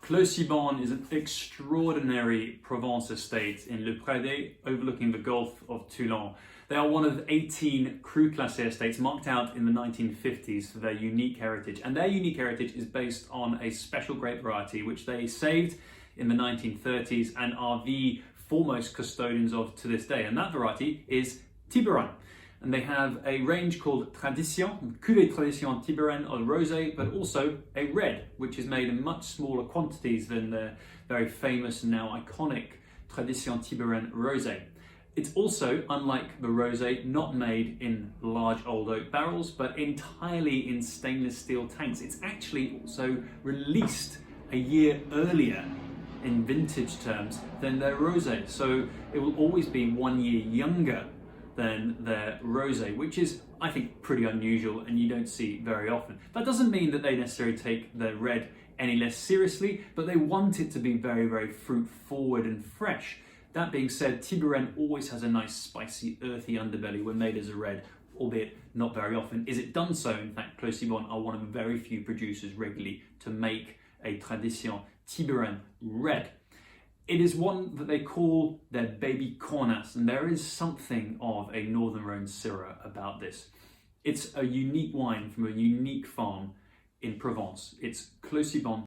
Clos Cibonne is an extraordinary Provence estate in Le Pré overlooking the Gulf of Toulon. They are one of 18 Cru Classé estates marked out in the 1950s for their unique heritage. And their unique heritage is based on a special grape variety which they saved in the 1930s and are the foremost custodians of to this day. And that variety is Tiburon. And they have a range called Tradition, Cuvée Tradition Tiburon or Rosé, but also a red, which is made in much smaller quantities than the very famous and now iconic Tradition Tiburon Rosé. It's also, unlike the Rosé, not made in large old oak barrels, but entirely in stainless steel tanks. It's actually also released a year earlier in vintage terms than their Rosé. So it will always be 1 year younger than their rosé, which is, I think, pretty unusual and you don't see very often. That doesn't mean that they necessarily take their red any less seriously, but they want it to be very, very fruit forward and fresh. That being said, Tiburon always has a nice spicy, earthy underbelly when made as a red, albeit not very often. Is it done so? In fact, Clos Cibonne are one of the very few producers regularly to make a Tradition Tiburon red. It is one that they call their baby cornas, and there is something of a Northern Rhone Syrah about this. It's a unique wine from a unique farm in Provence. It's Clos Cibonne.